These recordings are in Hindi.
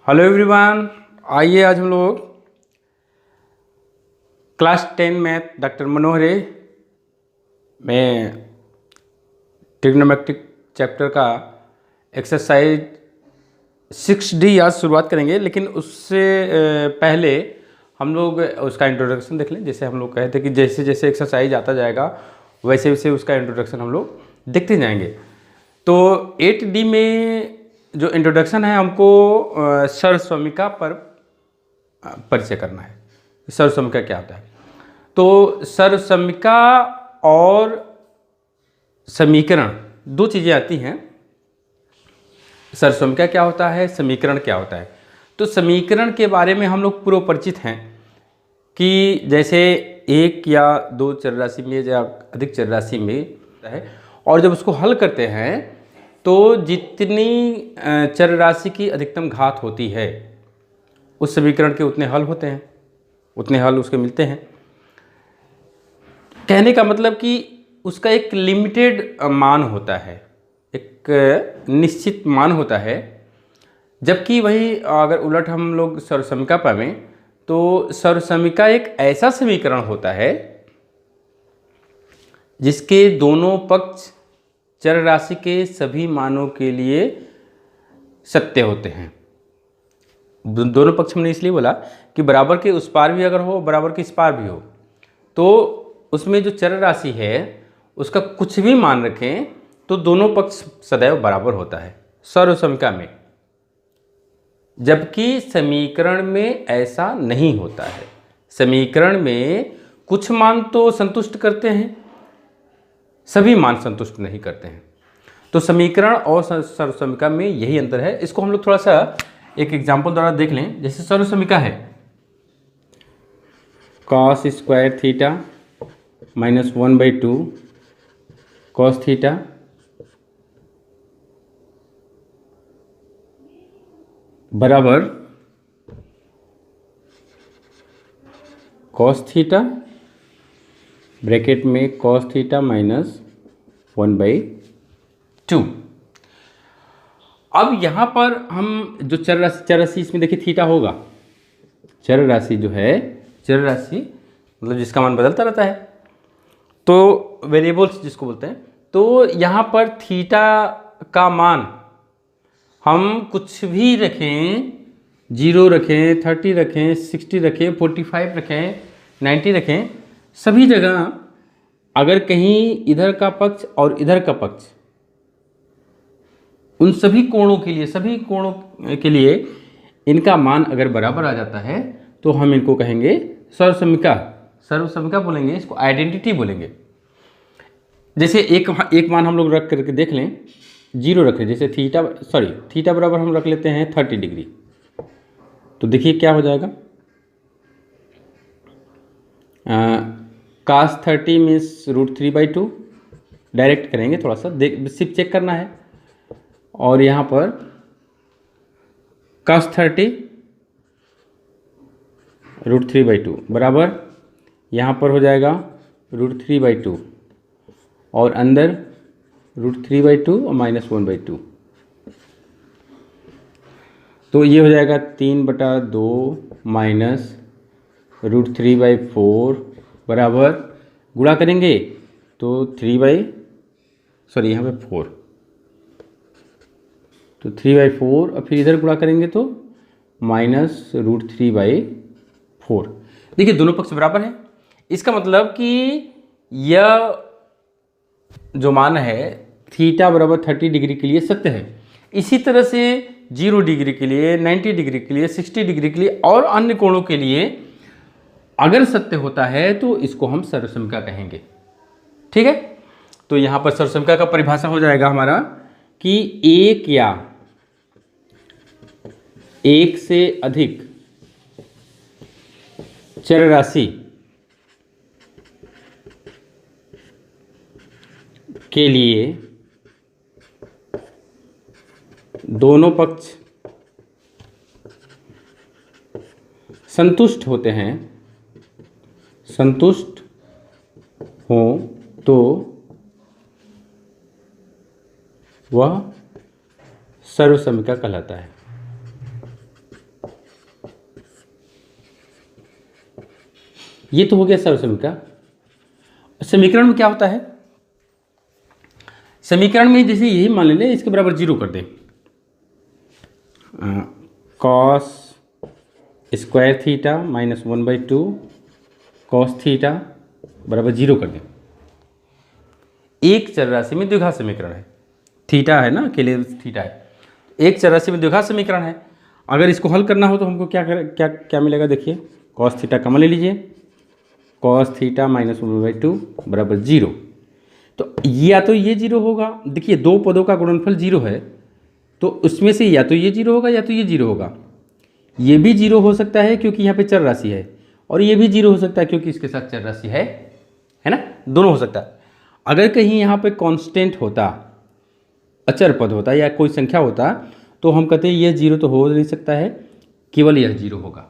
हेलो एवरीवन, आइए आज हम लोग क्लास 10 मैथ डॉक्टर मनोहरे में ट्रिग्नोमेट्रिक चैप्टर का एक्सरसाइज 6D आज शुरुआत करेंगे। लेकिन उससे पहले हम लोग उसका इंट्रोडक्शन देख लें। जैसे हम लोग कहे थे कि जैसे जैसे एक्सरसाइज आता जाएगा वैसे वैसे उसका इंट्रोडक्शन हम लोग देखते जाएंगे। तो 8D में जो इंट्रोडक्शन है हमको सर्वसमिका पर परिचय करना है। सर्वसमिका क्या होता है? तो सर्वसमिका और समीकरण दो चीज़ें आती हैं। सर्वसमिका क्या होता है, समीकरण क्या होता है? तो समीकरण के बारे में हम लोग पूर्व परिचित हैं कि जैसे एक या दो चर राशि में या अधिक चर राशि में है, और जब उसको हल करते हैं तो जितनी चर राशि की अधिकतम घात होती है उस समीकरण के उतने हल होते हैं, उतने हल उसके मिलते हैं। कहने का मतलब कि उसका एक लिमिटेड मान होता है, एक निश्चित मान होता है। जबकि वही अगर उलट हम लोग सर्वसमिका पावें तो सर्वसमिका एक ऐसा समीकरण होता है जिसके दोनों पक्ष चर राशि के सभी मानों के लिए सत्य होते हैं। दोनों पक्ष हमने इसलिए बोला कि बराबर के उस पार भी अगर हो, बराबर के इस पार भी हो, तो उसमें जो चर राशि है उसका कुछ भी मान रखें तो दोनों पक्ष सदैव बराबर होता है सर्वसमिका में। जबकि समीकरण में ऐसा नहीं होता है। समीकरण में कुछ मान तो संतुष्ट करते हैं, सभी मान संतुष्ट नहीं करते हैं। तो समीकरण और सर्वसमिका में यही अंतर है। इसको हम लोग थोड़ा सा एक एग्जाम्पल द्वारा देख लें। जैसे सर्वसमिका है cos square theta minus 1/2 cos theta बराबर cos थीटा ब्रैकेट में cos थीटा माइनस 1/2। अब यहाँ पर हम जो चर राशि इसमें देखिए थीटा होगा। चर राशि जो है, चर राशि मतलब जिसका मान बदलता रहता है, तो वेरिएबल्स जिसको बोलते हैं। तो यहाँ पर थीटा का मान हम कुछ भी रखें, 0 रखें, 30 रखें, 60 रखें, 45 रखें, 90 रखें, सभी जगह अगर कहीं इधर का पक्ष और इधर का पक्ष, उन सभी कोणों के लिए इनका मान अगर बराबर आ जाता है तो हम इनको कहेंगे सर्वसमिका बोलेंगे, इसको आइडेंटिटी बोलेंगे। जैसे एक मान हम लोग रख करके देख लें, 0 रखें। जैसे थीटा बराबर हम रख लेते हैं 30 डिग्री। तो देखिए क्या हो जाएगा, cos 30 मीन्स √3/2। डायरेक्ट करेंगे, थोड़ा सा सिर्फ चेक करना है। और यहाँ पर cos 30 √3/2 बराबर यहाँ पर हो जाएगा √3/2 और अंदर √3/2 और माइनस 1/2। तो ये हो जाएगा 3/2 माइनस √3/4 बराबर, गुणा करेंगे तो यहाँ पे 4, तो 3/4 और फिर इधर गुणा करेंगे तो माइनस √3/4। देखिए दोनों पक्ष बराबर हैं। इसका मतलब कि यह जो मान है थीटा बराबर 30 डिग्री के लिए सत्य है। इसी तरह से 0 डिग्री के लिए, 90 डिग्री के लिए, 60 डिग्री के लिए और अन्य कोणों के लिए अगर सत्य होता है तो इसको हम सर्वसमिका कहेंगे। ठीक है, तो यहाँ पर सर्वसमिका का परिभाषा हो जाएगा हमारा कि एक या एक से अधिक चर राशि के लिए दोनों पक्ष संतुष्ट होते हैं, संतुष्ट हो तो वह सर्वसमिका कहलाता है। ये तो हो गया सर्वसमीका। समीकरण में क्या होता है, समीकरण में जैसे यही मान लें इसके बराबर 0 कर दें, cos square theta minus 1/2 cos theta बराबर 0 कर दें। एक चर राशि में द्विघात समीकरण है, थीटा है ना, अकेले थीटा है, एक चर राशि में द्विघात समीकरण है। अगर इसको हल करना हो तो हमको क्या मिलेगा, देखिए कॉस थीटा कॉमन ले लीजिए, कॉस थीटा माइनस 1/2 बराबर 0। तो या तो ये 0 होगा, देखिए दो पदों का गुणनफल 0 है, तो उसमें से या तो ये 0 होगा या तो ये 0 होगा। ये भी 0 हो सकता है क्योंकि यहाँ पे चर राशि है, और ये भी 0 हो सकता है क्योंकि इसके साथ चर राशि है ना, दोनों हो सकता है। अगर कहीं यहाँ पे कांस्टेंट होता, अचर पद होता या कोई संख्या होता, तो हम कहते हैं ये 0 तो हो नहीं सकता है, केवल यह 0 होगा,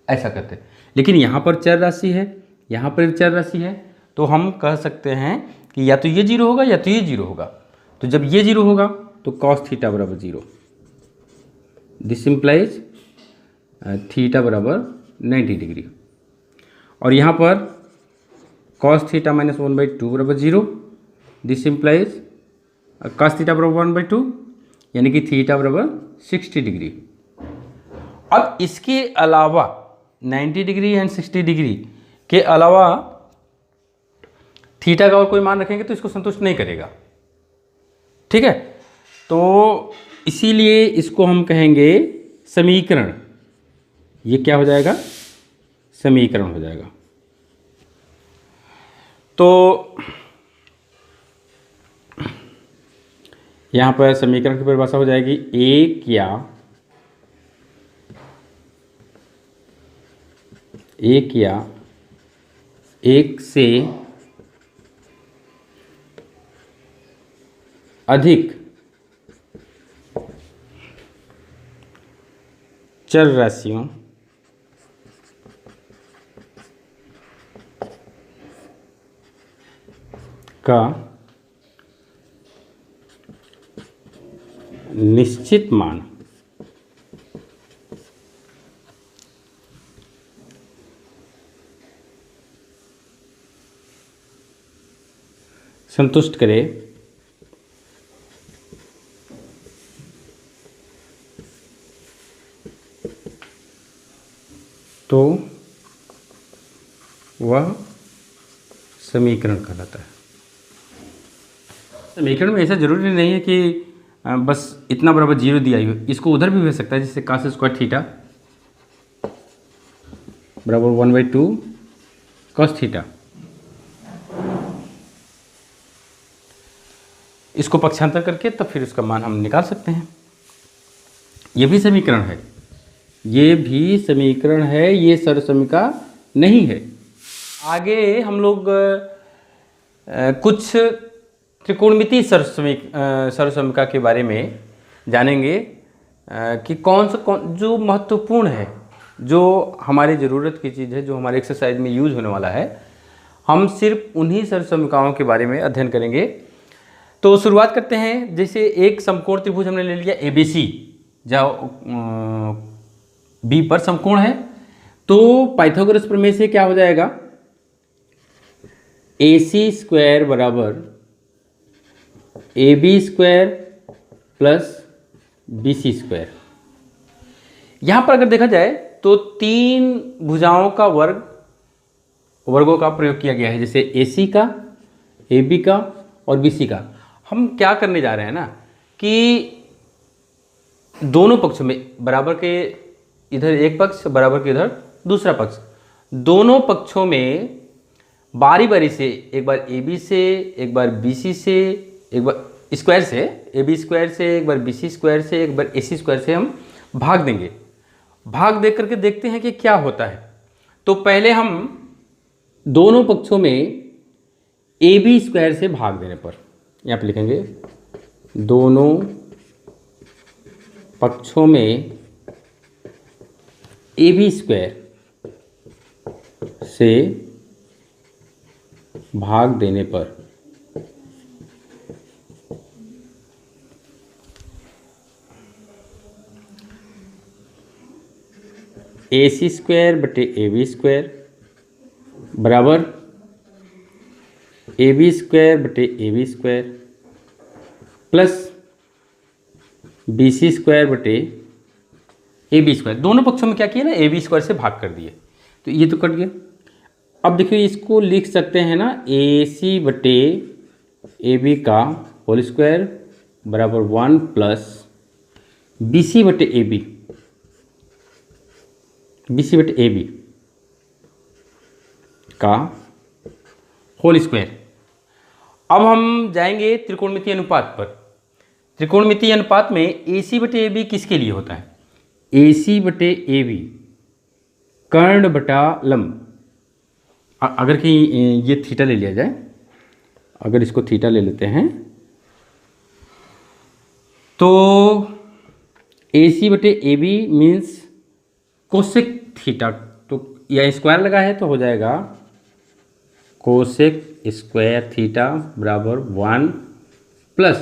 ऐसा कहते हैं। लेकिन यहाँ पर चर राशि है, यहाँ पर चर राशि है, तो हम कह सकते हैं कि या तो ये 0 होगा या तो ये 0 होगा। तो जब ये 0 होगा तो कॉस थीटा बराबर 0, दिस इम्प्लाइज थीटा बराबर 90 डिग्री। और यहाँ पर कॉस थीटा माइनस 1/2 बराबर 0, दिस इम्प्लाइज कॉस थीटा बराबर 1/2, यानी कि थीटा बराबर 60 डिग्री। अब इसके अलावा 90 डिग्री एंड 60 डिग्री के अलावा थीटा का और कोई मान रखेंगे तो इसको संतुष्ट नहीं करेगा, ठीक है। तो इसीलिए इसको हम कहेंगे समीकरण। ये क्या हो जाएगा, समीकरण हो जाएगा। तो यहाँ पर समीकरण की परिभाषा हो जाएगी एक या एक से अधिक चर राशियों का निश्चित मान संतुष्ट करे तो वह समीकरण कहलाता है। समीकरण में ऐसा जरूरी नहीं है कि बस इतना बराबर 0 दिया ही हो, इसको उधर भी भेज सकता है, जैसे cos स्क्वायर थीटा बराबर 1/2 cos थीटा। इसको पक्षांतर करके तब फिर उसका मान हम निकाल सकते हैं। ये भी समीकरण है, ये भी समीकरण है, ये सर्वसमीका नहीं है। आगे हम लोग कुछ त्रिकोणमितीय सर्वसमीका के बारे में जानेंगे कि कौन जो महत्वपूर्ण है, जो हमारी ज़रूरत की चीज़ है, जो हमारे एक्सरसाइज में यूज होने वाला है। हम सिर्फ उन्हीं सर्वसमीकाओं के बारे में अध्ययन करेंगे। तो शुरुआत करते हैं। जैसे एक समकोण त्रिभुज हमने ले लिया ABC, जहाँ B पर समकोण है, तो पाइथागोरस प्रमेय से क्या हो जाएगा, AC स्क्वायर बराबर AB square plus BC square. यहाँ पर अगर देखा जाए तो 3 भुजाओं का वर्गों का प्रयोग किया गया है, जैसे AC का, AB का और BC का। हम क्या करने जा रहे हैं ना कि दोनों पक्षों में बराबर के इधर एक पक्ष, बराबर के इधर दूसरा पक्ष, दोनों पक्षों में बारी बारी से, एक बार AB से, एक बार BC से, एक बार स्क्वायर से, AB स्क्वायर से, एक बार BC स्क्वायर से, एक बार AC स्क्वायर से हम भाग देंगे। भाग दे करके देखते हैं कि क्या होता है। तो पहले हम दोनों पक्षों में AB स्क्वायर से भाग देने पर, यहाँ पे लिखेंगे दोनों पक्षों में AB स्क्वायर से भाग देने पर AC स्क्वायर बटे AB स्क्वायर बराबर ए बी स्क्वायर बटे A B square plus B C square बटे ए बी स्क्वायर। दोनों पक्षों में क्या किया ना, ए बी स्क्वायर से भाग कर दिए, तो ये तो कट गया। अब देखिए इसको लिख सकते हैं ना, ए सी बटे ए बी का होल स्क्वायर बराबर 1 प्लस बी सी बटे ए बी, बी सी बटे ए बी का होल स्क्वायर। अब हम जाएंगे त्रिकोणमितीय अनुपात पर। त्रिकोणमितीय अनुपात में ए सी बटे ए बी किसके लिए होता है? ए सी बटे ए बी कर्ण बटा लंब। अगर कि ये थीटा ले लिया जाए, अगर इसको थीटा ले लेते हैं तो ए सी बटे A B means cosec theta, तो या स्क्वायर लगा है तो हो जाएगा कोसेक स्क्वायर थीटा बराबर 1 प्लस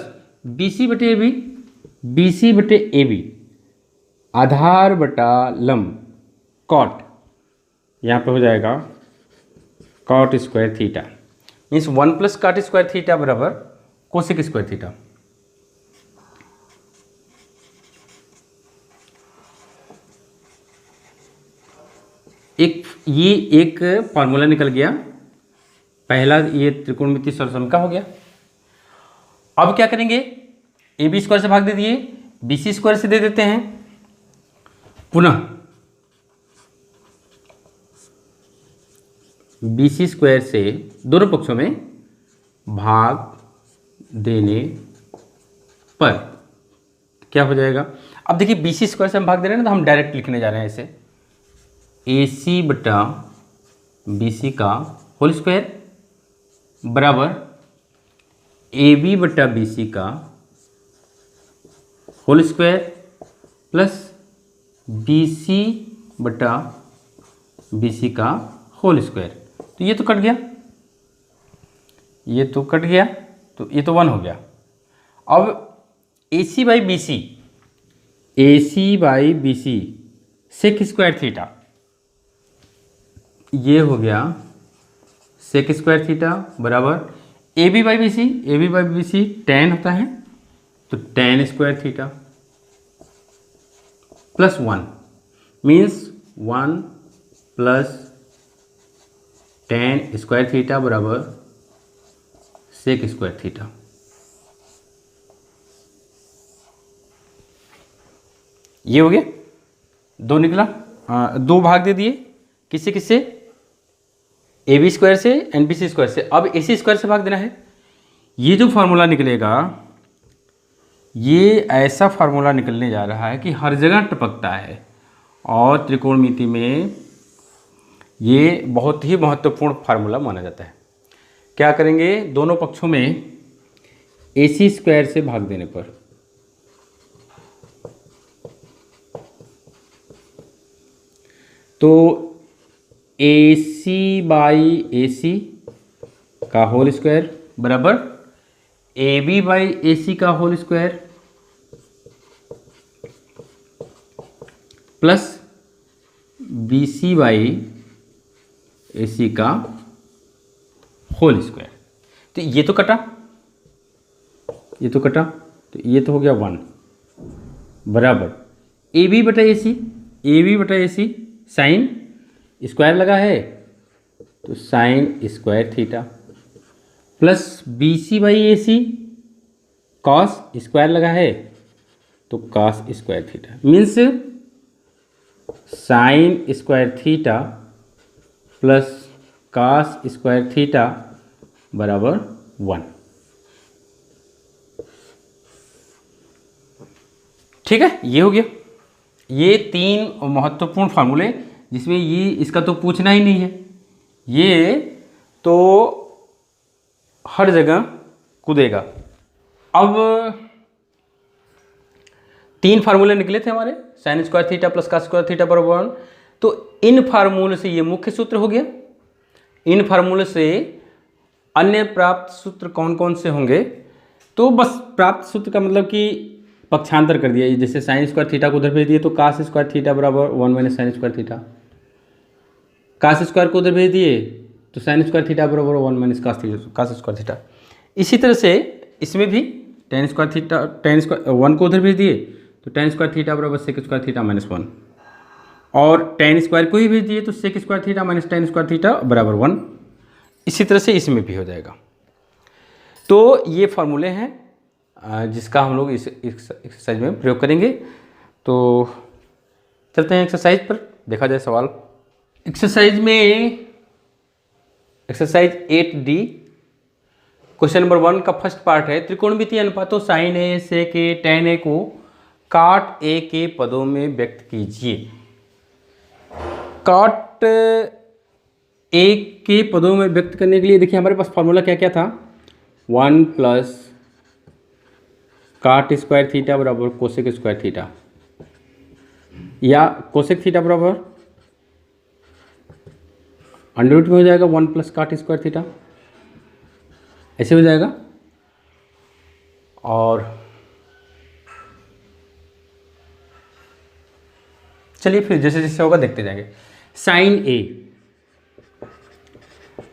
बी सी बटे ए बी, बी सी बटे ए बी आधार बटा लंब कॉट, यहाँ पे हो जाएगा cot square theta means 1 plus cot square theta बराबर कोसेक स्क्वायर थीटा। ये एक फॉर्मूला निकल गया, पहला ये त्रिकोणमितीय समीकरण का हो गया। अब क्या करेंगे, ए बी स्क्वायर से भाग दे दिए, बी सी स्क्वायर से दे देते हैं, पुनः बी सी स्क्वायर से दोनों पक्षों में भाग देने पर क्या हो जाएगा। अब देखिए बी सी स्क्वायर से हम भाग दे रहे हैं ना, तो हम डायरेक्ट लिखने जा रहे हैं इसे, ए सी बटा बी सी का होल स्क्वायर बराबर ए बी बटा बी सी का whole square plus B C बटा बी सी का होल स्क्वायर। तो ये तो कट गया, ये तो कट गया, तो ये तो 1 हो गया। अब A C by B C, A C by B C sec square theta, ये हो गया सेक स्क्वायर थीटा बराबर A B by B C, A B by B C tan होता है तो tan square theta plus 1 means 1 plus tan square theta बराबर सेक स्क्वायर थीटा। ये हो गया, दो निकला, दो भाग दे दिए, किससे किससे, ए बी स्क्वायर से एंड बी सी स्क्वायर से। अब ए सी स्क्वायर से भाग देना है। ये जो फार्मूला निकलेगा, ये ऐसा फार्मूला निकलने जा रहा है कि हर जगह टपकता है, और त्रिकोणमिति में ये बहुत ही महत्वपूर्ण फार्मूला माना जाता है। क्या करेंगे, दोनों पक्षों में ए सी स्क्वायर से भाग देने पर तो A C by A C का होल स्क्वायर बराबर A B by A C का whole square plus B C by A C का होल स्क्वायर। तो ये तो कटा, ये तो कटा, तो ये तो हो गया 1 बराबर ए बी बटा ए सी, ए बी बटा ए सी साइन स्क्वायर लगा है तो sine square theta plus B C by A C cos square लगा है तो cos square theta means sine square theta plus cos square theta बराबर 1। ठीक है, ये हो गया। ये 3 महत्वपूर्ण फार्मूले, जिसमें ये इसका तो पूछना ही नहीं है, ये तो हर जगह कूदेगा। अब 3 फार्मूले निकले थे हमारे, sign square theta plus cos square theta बराबर 1। तो इन फार्मूले से ये मुख्य सूत्र हो गया। इन फार्मूले से अन्य प्राप्त सूत्र कौन कौन से होंगे, तो बस प्राप्त सूत्र का मतलब कि पक्षांतर कर दिया। जैसे साइन स्क्वायर थीटा को उधर भेज दिए तो कॉस स्क्वायर थीटा बराबर 1 minus sign square theta, cos square को उधर भेज दिए तो साइन स्क्वायर थीटा बराबर 1 माइनस कास स्क्वायर थीटा। इसी तरह से इसमें भी ten square theta, ten square 1 को उधर भेज दिए तो टेन स्क्वायर थीटा बराबर सेक स्क्वायर थीटा माइनस 1, और टेन स्क्वायर को ही भेज दिए तो sec square theta minus tan square theta बराबर 1। इसी तरह से इसमें भी हो जाएगा। तो ये फार्मूले हैं जिसका हम लोग इस एक्सरसाइज में प्रयोग करेंगे। तो चलते हैं एक्सरसाइज पर, देखा जाए सवाल। एक्सरसाइज में एक्सरसाइज 8D क्वेश्चन नंबर 1 का फर्स्ट पार्ट है, त्रिकोणमितीय अनुपातों साइन ए, सेक ए, टेन ए को काट ए के पदों में व्यक्त कीजिए। काट ए के पदों में व्यक्त करने के लिए देखिए हमारे पास फॉर्मूला क्या क्या था, 1 प्लस काट स्क्वायर थीटा बराबर कोसेक स्क्वायर थीटा, या कोसेक थीटा बराबर अंडर रूट में हो जाएगा 1 प्लस काट स्क्वायर थीटा, ऐसे हो जाएगा। और चलिए फिर जैसे जैसे होगा देखते जाएंगे।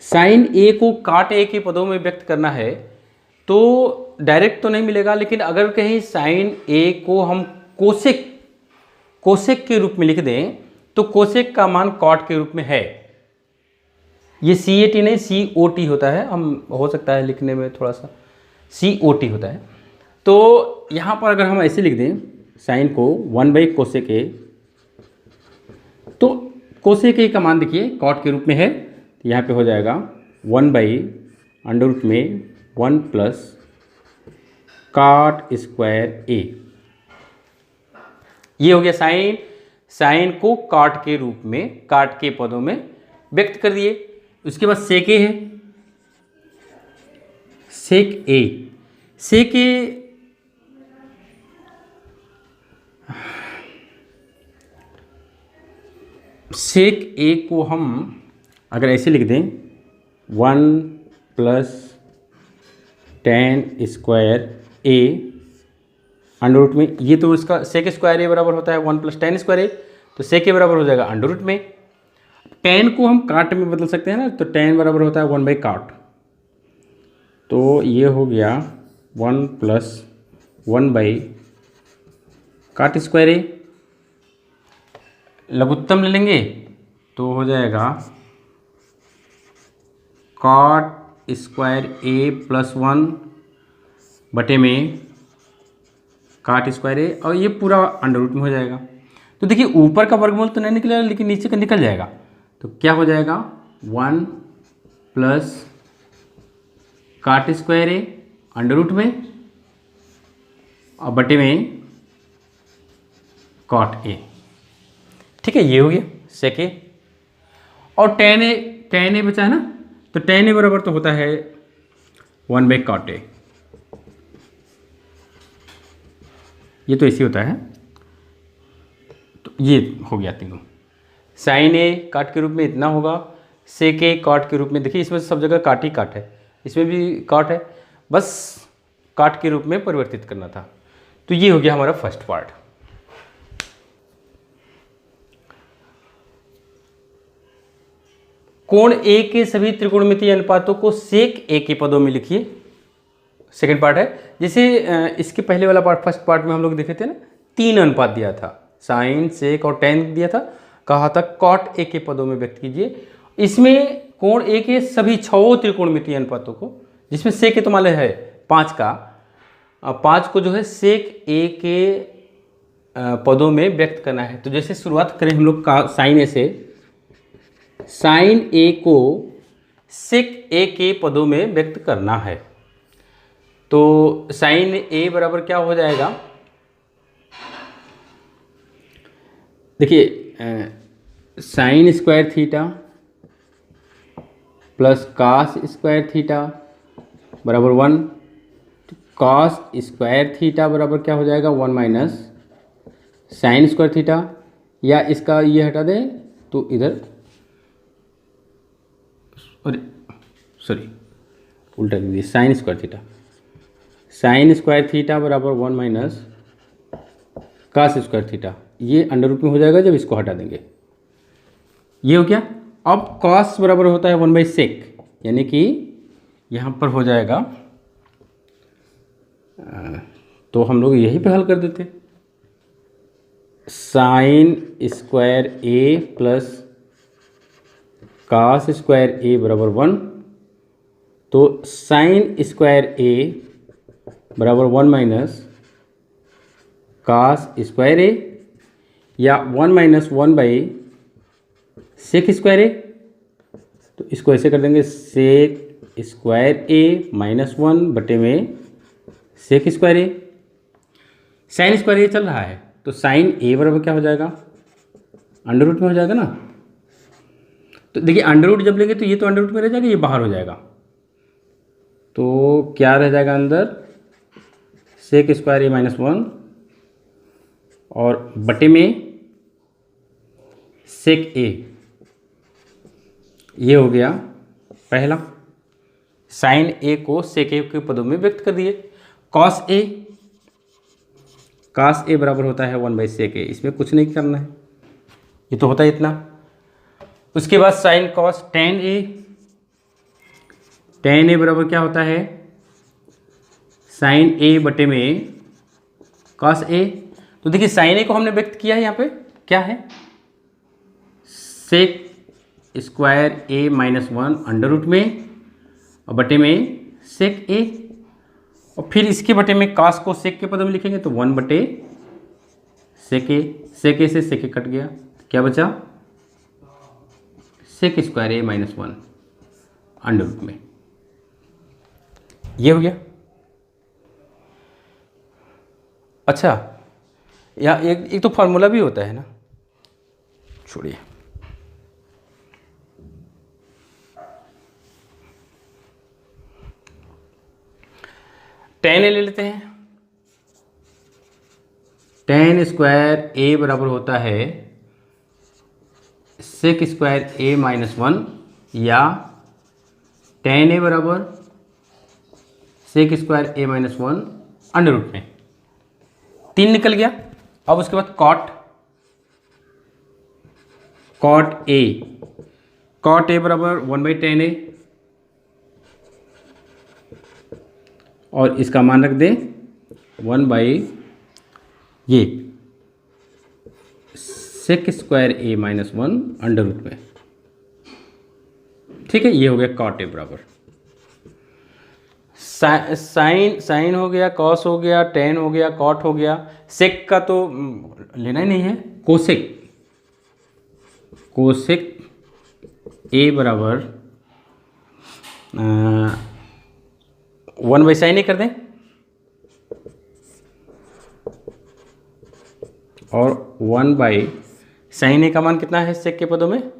साइन ए को काट ए के पदों में व्यक्त करना है तो डायरेक्ट तो नहीं मिलेगा, लेकिन अगर कहीं साइन ए को हम कोसेक के रूप में लिख दें तो कोसेक का मान कॉट के रूप में है। ये CAT नहीं COT होता है, हम हो सकता है लिखने में थोड़ा सा COT होता है। तो यहाँ पर अगर हम ऐसे लिख दें साइन को 1 बाई कोसेक ए, तो कोसेक ए का मान देखिए कॉट के रूप में है, तो यहाँ पे हो जाएगा 1 बाई अंडर रूट में 1 प्लस काट स्क्वायर ए। ये हो गया साइन को काट के रूप में, काट के पदों में व्यक्त कर दिए। उसके बाद सेक ए है, सेक ए को हम अगर ऐसे लिख दें 1 plus tan square A under root में, ये तो इसका सेक स्क्वायर ए बराबर होता है 1 प्लस टेन स्क्वायर ए, तो सेक ए बराबर हो जाएगा अंडर रूट में। टेन को हम काट में बदल सकते हैं ना, तो टेन बराबर होता है 1 बाई काट, तो ये हो गया 1 प्लस 1 बाई काट स्क्वायर ए। लघुत्तम ले लेंगे तो हो जाएगा काट स्क्वायर ए प्लस 1 बटे में काट स्क्वायर ए, और ये पूरा अंडर रूट में हो जाएगा। तो देखिए ऊपर का वर्गमूल तो नहीं निकलेगा, लेकिन नीचे का निकल जाएगा। तो क्या हो जाएगा 1 प्लस काट स्क्वायर ए अंडर रूट में और बटे में कॉट ए। ठीक है, ये हो गया सेक ए। और टेन ए बचा है ना, तो टेन ए बराबर तो होता है 1 बाई कॉट ए, ये तो ऐसे होता है। तो ये हो गया तीनों। साइन ए काट के रूप में इतना होगा, सेक ए काट के रूप में, देखिए इसमें सब जगह काट ही काट है, इसमें भी काट है, बस काट के रूप में परिवर्तित करना था। तो ये हो गया हमारा फर्स्ट पार्ट। कोण ए के सभी त्रिकोणमितीय अनुपातों को सेक ए के पदों में लिखिए। सेकंड पार्ट है, जैसे इसके पहले वाला पार्ट फर्स्ट पार्ट में हम लोग देखे थे ना, 3 अनुपात दिया था, साइन सेक और टेन दिया था, कहा था कॉट ए के पदों में व्यक्त कीजिए। इसमें कोण ए के सभी 6 त्रिकोणमितीय अनुपातों को, जिसमें सेक ए तो मान है 5 का, 5 को जो है सेक ए के पदों में व्यक्त करना है। तो जैसे शुरुआत करें हम लोग का साइन ए से, साइन ए को सेक ए के पदों में व्यक्त करना है। तो साइन ए बराबर क्या हो जाएगा, देखिए sine square theta plus cos square theta बराबर 1, तो कॉस स्क्वायर थीटा बराबर क्या हो जाएगा 1 माइनस साइन स्क्वायर थीटा, या इसका ये हटा दें तो इधर सॉरी उल्टा लिख दिए, sign square theta, sign square theta बराबर 1 माइनस कास स्क्वायर थीटा, ये अंडर रूट में हो जाएगा जब इसको हटा देंगे। ये हो गया अब कॉस बराबर होता है 1/sec, यानी कि यहाँ पर हो जाएगा, तो हम लोग यही पे हल कर देते, साइन स्क्वायर ए प्लस कास स्क्वायर ए बराबर 1। तो साइन स्क्वायर ए बराबर 1 माइनस कास स्क्वायर ए, या 1 माइनस 1/सेक स्क्वायर ए। तो इसको ऐसे कर देंगे, सेक स्क्वायर ए माइनस 1 बटे में सेक स्क्वायर ए। साइन स्क्वायर ए चल रहा है, तो साइन ए बराबर क्या हो जाएगा, अंडर रूट में हो जाएगा ना। तो देखिए अंडर रूट जब लेंगे तो ये तो अंडर रूट में रह जाएगा, ये बाहर हो जाएगा, तो क्या रह जाएगा अंदर, सेक स्क्वायर ए माइनस 1 और बटे में सेक ए। ये हो गया पहला, साइन ए को सेक ए के पदों में व्यक्त कर दिए। कॉस ए, कास ए बराबर होता है 1/sec ए, इसमें कुछ नहीं करना है, ये तो होता है इतना। उसके बाद sine cos tan A, ten A बराबर क्या होता है, साइन ए बटे में कॉस ए। तो देखिए साइन ए को हमने व्यक्त किया है, यहाँ पे क्या है, सेक square A minus 1 under root में और बटे में सेक ए, और फिर इसके बटे में कास को सेक के पद में लिखेंगे तो 1/सेक ए, सेक ए से सेक ए कट गया, क्या बचा, सेक square A minus 1 under root में। ये हो गया। अच्छा, यहाँ एक तो फार्मूला भी होता है ना, छोड़िए, टेन ए ले लेते हैं। टेन स्क्वायर ए बराबर होता है सेक स्क्वायर ए माइनस 1, या टेन ए बराबर sec square A minus 1 under root में। 3 निकल गया। अब उसके बाद cot, cot A, cot A बराबर 1/tan ए, और इसका मान रख दें 1 ये सेक square A minus 1 under root में। ठीक है, ये हो गया कॉट ए बराबर, साइन हो गया, कॉस हो गया, टेन हो गया, कॉट हो गया। सेक का तो लेना ही नहीं है, कोसेक, कोसेक ए बराबर 1/sin ए कर दें, और 1/sin ए का मान कितना है सेक के पदों में,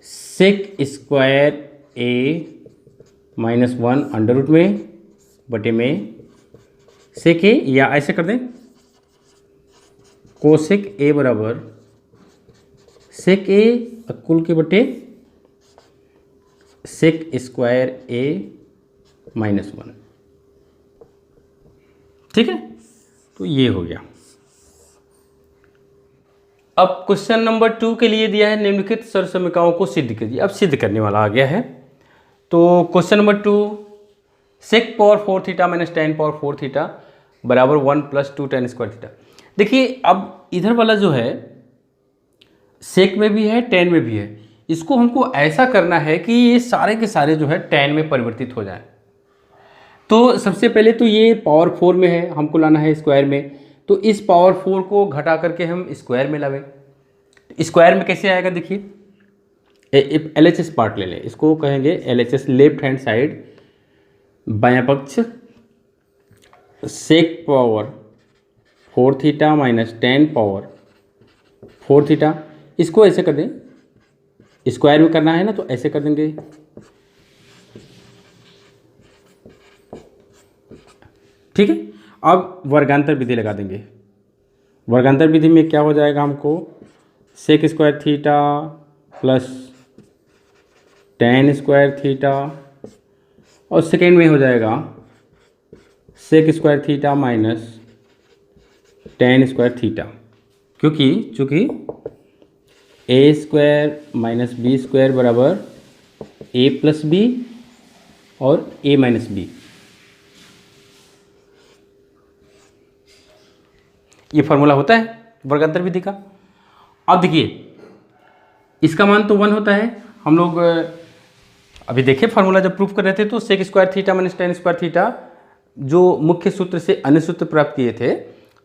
सेक square A minus 1 under root में बटे में सेक ए, या ऐसे कर दें कोसेक ए बराबर सेक ए कुल के बटे सेक स्क्वायर ए माइनस 1। ठीक है, तो ये हो गया। अब क्वेश्चन नंबर 2 के लिए दिया है निम्नलिखित सरसमीकाओं को सिद्ध कीजिए। अब सिद्ध करने वाला आ गया है। तो question number 2, sec power 4 theta minus tan power 4 theta बराबर 1 + 2 tan स्क्वायर थीटा। देखिए अब इधर वाला जो है सेक में भी है, टेन में भी है, इसको हमको ऐसा करना है कि ये सारे के सारे जो है टेन में परिवर्तित हो जाए। तो सबसे पहले तो ये पावर 4 में है, हमको लाना है स्क्वायर में, तो इस पावर 4 को घटा करके हम स्क्वायर में लावें। स्क्वायर में कैसे आएगा, देखिए LHS पार्ट ले लें, इसको कहेंगे LHS, लेफ्ट हैंड साइड बायां पक्ष, sec power 4 theta minus tan power 4 theta, इसको ऐसे कर दें, स्क्वायर में करना है ना तो ऐसे कर देंगे। ठीक है, अब वर्गांतर विधि लगा देंगे। वर्गांतर विधि में क्या हो जाएगा, हमको sec square theta plus tan square theta, और सेकेंड में हो जाएगा sec square theta minus tan square theta, चूँकि A square minus B square बराबर ए प्लस बी और ए माइनस बी। ये फॉर्मूला होता है वर्गांतर विधि का। अब देखिए इसका मान तो 1 होता है। हम लोग अभी देखिए फार्मूला जब प्रूफ कर रहे थे तो sec square theta minus tan square theta जो मुख्य सूत्र से अन्य सूत्र प्राप्त किए थे,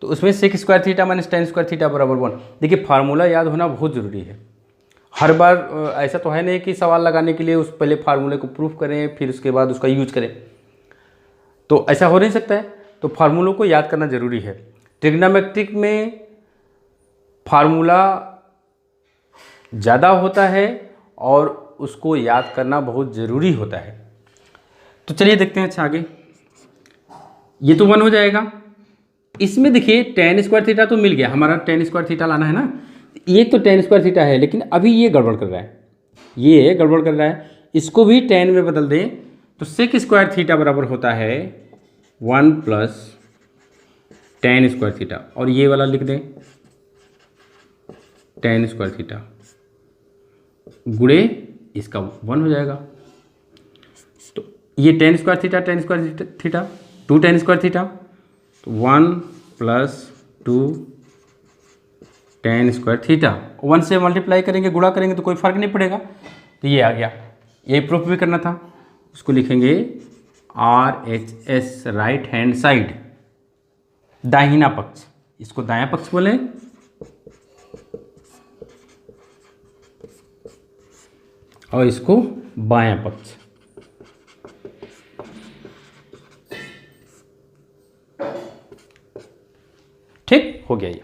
तो उसमें sec square theta minus tan square theta बराबर 1। देखिए फार्मूला याद होना बहुत ज़रूरी है। हर बार ऐसा तो है नहीं कि सवाल लगाने के लिए उस पहले फार्मूले को प्रूफ करें फिर उसके बाद उसका यूज करें, तो ऐसा हो नहीं सकता है। तो फार्मूलों को याद करना जरूरी है। ट्रिग्नोमेट्रिक में फार्मूला ज़्यादा होता है और उसको याद करना बहुत ज़रूरी होता है। तो चलिए देखते हैं। अच्छा आगे ये तो 1 हो जाएगा। इसमें देखिए टेन स्क्वायर थीटा तो मिल गया, हमारा टेन स्क्वायर थीटा लाना है ना। ये तो टेन स्क्वायर थीटा है, लेकिन अभी ये गड़बड़ कर रहा है, ये गड़बड़ कर रहा है। इसको भी टेन में बदल दें तो सेक स्क्वायर थीटा बराबर होता है 1 प्लस टेन स्क्वायर थीटा, और ये वाला लिख दें टेन स्क्वायर थीटा गुणे इसका 1 हो जाएगा। तो ये ten square theta two ten square theta, तो 1 प्लस 2 टेन स्क्वायर थीटा। 1 से मल्टीप्लाई करेंगे, गुणा करेंगे तो कोई फर्क नहीं पड़ेगा। तो ये आ गया। यही प्रूफ भी करना था। उसको लिखेंगे RHS राइट हैंड साइड, दाहिना पक्ष। इसको दायां पक्ष बोले, और इसको बायां पक्ष। ठीक हो गया ये।